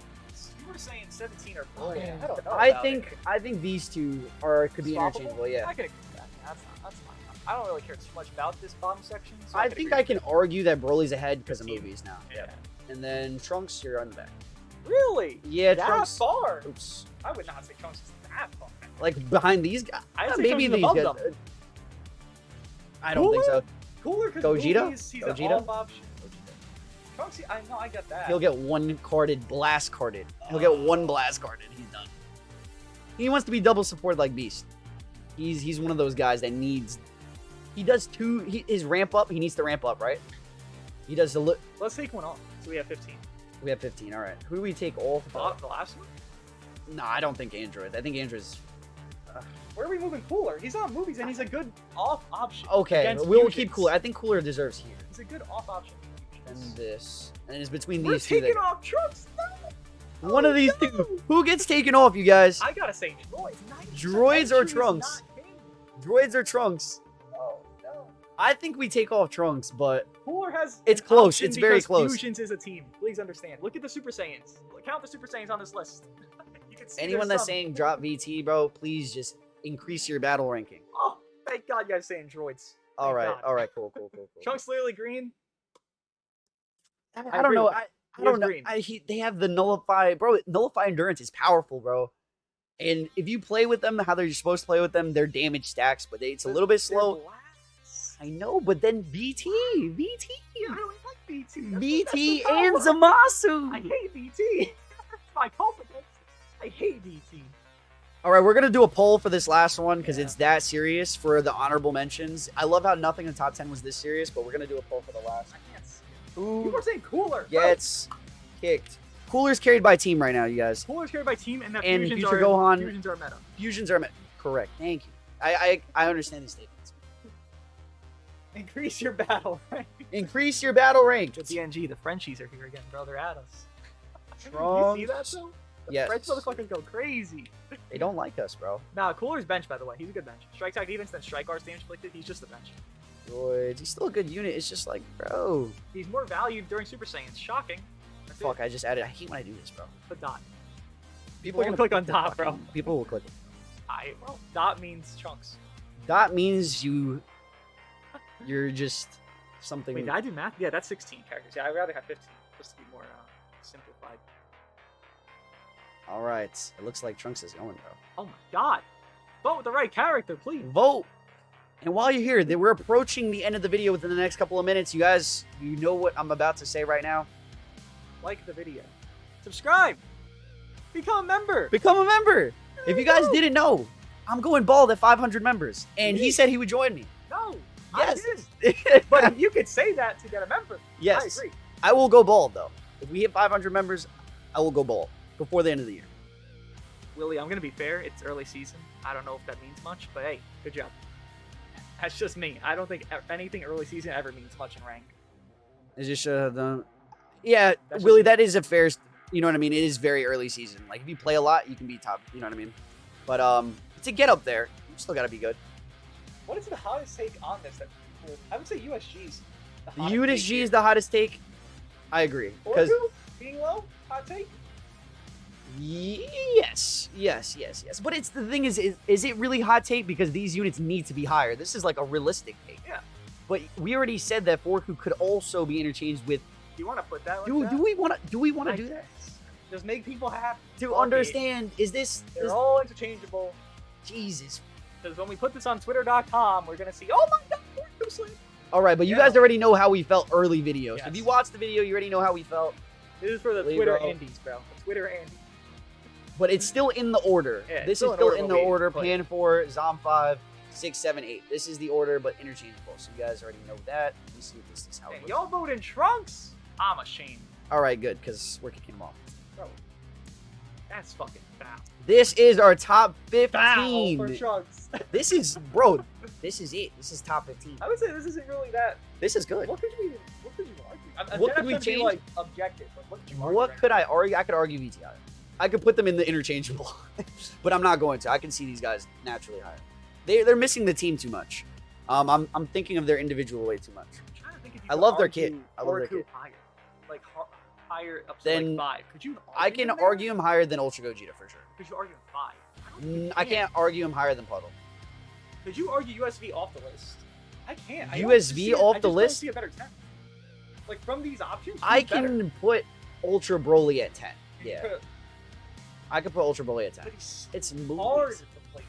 You were saying 17 or 4. Yeah. I don't know. I think these two could be Swappable? interchangeable. Yeah. I can agree with that. That's fine. I don't really care too much about this bottom section. So I think I can argue that Broly's ahead because of 15. movies now. Yeah. And then Trunks, you're on the back. Really? Yeah, That Trunks. far? Oops. I would not say Trunks is that far. Like behind these guys. I'd say Maybe Trunks is these above guys. them. I don't think so. Cooler because Gogeta? he's an Gogeta? off option. Trunks, I know, I get that. He'll get one carded, blast carded. He'll get one blast carded. He's done. He wants to be double supported like Beast. He's one of those guys that needs. He does two. His ramp up. He needs to ramp up, right? He does the. Let's take one off. So we have 15. We have 15. All right. Who do we take off? The last one? No, I don't think Android. I think Android's. Where are we moving Cooler? He's on movies and he's a good off option. Okay, against we'll fusions. keep Cooler. I think Cooler deserves here. He's a good off option. And this. And it's between We're these two. taking off Trunks. No. One of these two. Who gets taken off, you guys? I gotta say droids. Droids or Trunks? Droids or Trunks? Oh no. I think we take off Trunks, but Cooler has. It's an close. option It's very because close. Fusions is a team. Please understand. Look at the Super Saiyans. Count the Super Saiyans on this list. You can see anyone there's that's some. saying drop VT, bro, please just increase your battle ranking. Oh, thank God you guys saying droids. All right, God. all right, cool. Trunks literally green. I I don't agree know. with I He don't is know. green. They have the nullify, bro. Nullify endurance is powerful, bro. And if you play with them how they're supposed to play with them, their damage stacks, but it's a little bit They're slow. blasts. I know, but then VT. I don't like BT. VT That's the and problem. Zamasu. I hate BT. That's my competence. I hate BT. All right, we're going to do a poll for this last one because Yeah. it's that serious for the honorable mentions. I love how nothing in the top 10 was this serious, but we're going to do a poll for the last. I can't see it. Who People are saying Cooler. gets kicked? Cooler's carried by team right now, you guys. Cooler's carried by team, and that And fusions Future are Gohan- fusions are meta. Fusions are correct. Thank you. I understand these statements. Increase your battle rank. Increase your battle rank. The DNG, the Frenchies are here again, bro. They're at us. Trunks. You see that though? The Yes. French motherfuckers go crazy. They don't like us, bro. Nah, Cooler's bench, by the way. He's a good bench. Strike tag defense, then strike arts damage inflicted. He's just a bench. Droids. He's still a good unit. It's just like, bro. He's more valued during Super Saiyans. Shocking. That's Fuck, it. I just added. I hate when I do this, bro. The dot. People are gonna click on dot, bro. People will click it. Well, dot means Trunks. Dot means you're just something. Wait, did I do math? Yeah, that's 16 characters. Yeah, I'd rather have 15, just to be more simplified. All right. It looks like Trunks is going, bro. Oh my god. Vote with the right character, please. Vote. And while you're here, we're approaching the end of the video within the next couple of minutes. You guys, you know what I'm about to say right now. Like the video. Subscribe. Become a member. Become a member. If you guys didn't know, I'm going bald at 500 members. And he Me? said he would join me. No. Yes. I didn't. But you could say that to get a member. Yes. I agree. I will go bald, though. If we hit 500 members, I will go bald before the end of the year. Willie, I'm going to be fair. It's early season. I don't know if that means much, but hey, good job. That's just me. I don't think anything early season ever means much in rank. Is just the... Yeah, That's Willie, just- that is a fair... You know what I mean? It is very early season. Like, if you play a lot, you can be top. You know what I mean? But to get up there, you still got to be good. What is the hottest take on this? That people, I would say USG's. The USG is the hottest take. I agree. Or Because being low, hot take. yes. But it's the thing is it really hot take because these units need to be higher? This is like a realistic take. Yeah. But we already said that Forku could also be interchanged with. Do you want to put that? Like Do that? we want to I do that? guess. Just make people happy. To Fuck it. understand, is this They're all interchangeable. Jesus? Because when we put this on Twitter.com, we're gonna see. Oh my God, Forku Slim. All right, but you Yeah. guys already know how we felt early videos. Yes. If you watched the video, you already know how we felt. This is for the Leave, Twitter bro. Andes, bro. The Twitter Andes. But it's still in the order. Yeah, it's This still is in still order in what the we order. played. Pan 4, Zom 5, 6, 7, 8. This is the order, but interchangeable. So you guys already know that. Let me see if this is how it Man, looks. y'all voting Trunks? I'm ashamed, All right, good, because we're kicking them off. bro. That's fucking foul. This is our top Foul for 15. Trunks. This is, bro, this is it. This is top 15. I would say this isn't really that. This is good. What could you What could we change? Like objective. Like, what could you argue? What could I argue? I could argue VTI. I could put them in the interchangeable, but I'm not going to. I can see these guys naturally higher. They're missing the team too much. I'm thinking of their individual way too much. I'm trying to think if you I could love their argue kid. I love their kid. higher, like higher up to Then like 5. Could you? I can argue him higher than Ultra Gogeta for sure. Could you argue him 5? I don't think you I can. can't argue him higher than Puddle. Could you argue USV off the list? I can't. I USV don't off I the just list? Don't see a better 10. Like from these options, I who's better? can put Ultra Broly at 10. You Yeah, could, I could put Ultra Broly at 10. but he's It's hard movies. to plate.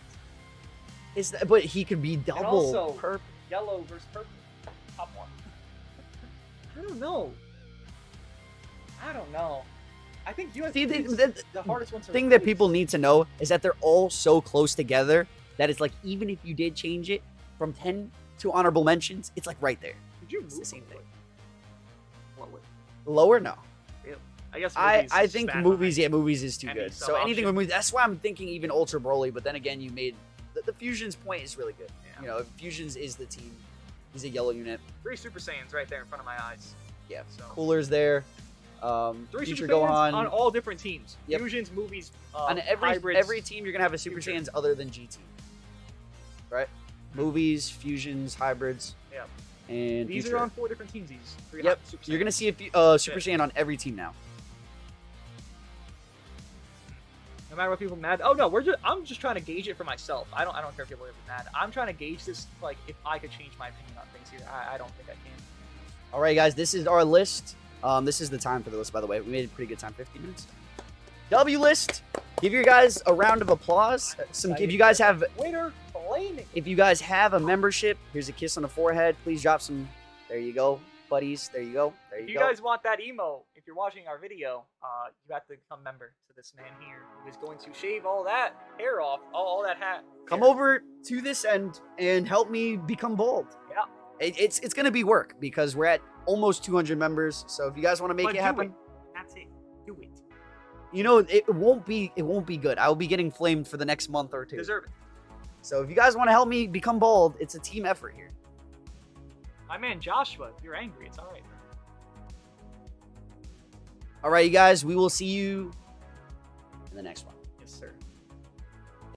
Is that? But he could be double also- purple. Yellow versus purple. Top one. I don't know. I think USV See, is the hardest one to thing that replace. people need to know is that they're all so close together that it's like even if you did change it from 10 to honorable mentions, it's like right there. Could you It's move the same them, thing. like, lower? Lower, no. I guess I movies is think bad movies, behind. yeah, movies is too Any good. So sub anything option. with movies, that's why I'm thinking even Ultra Broly. But then again, you made the Fusion's point is really good. Yeah. You know, Fusion's is the team. He's a yellow unit. 3 Super Saiyans right there in front of my eyes. Yeah, So Cooler's there. 3 Future Super Saiyans Gohan. on all different teams. Yep. Fusions, movies, On hybrids. every team, you're gonna have a Super Future. Saiyans other than GT. Right? Movies, fusions, hybrids. Yep. And These Future. are on 4 different teams. These 3 Yep. Super You're gonna Saiyans. see a Super Saiyan on every team now. No matter what people are mad. Oh no, I'm just trying to gauge it for myself. I don't care if people are mad. I'm trying to gauge this like if I could change my opinion on things here. I don't think I can. All right, guys, this is our list. This is the time for the list, by the way. We made a pretty good time, 15 minutes. W list. Give your guys a round of applause. If you guys have Winner blaming. If you guys have a membership, here's a kiss on the forehead. Please drop some. There you go, buddies. There you go. There If you you go. guys want that emo, if you're watching our video, you have to become member to this man here who is going to shave all that hair off, all that hat. Come hair. over to this end and help me become bald. Yeah. It's gonna be work because we're at almost 200 members. So if you guys want to make But it do happen, it. That's it. Do it. you know it won't be good. I will be getting flamed for the next month or two. Deserve it. So if you guys want to help me become bald, it's a team effort here. My man Joshua, if you're angry, it's all right. All right, you guys. We will see you in the next one.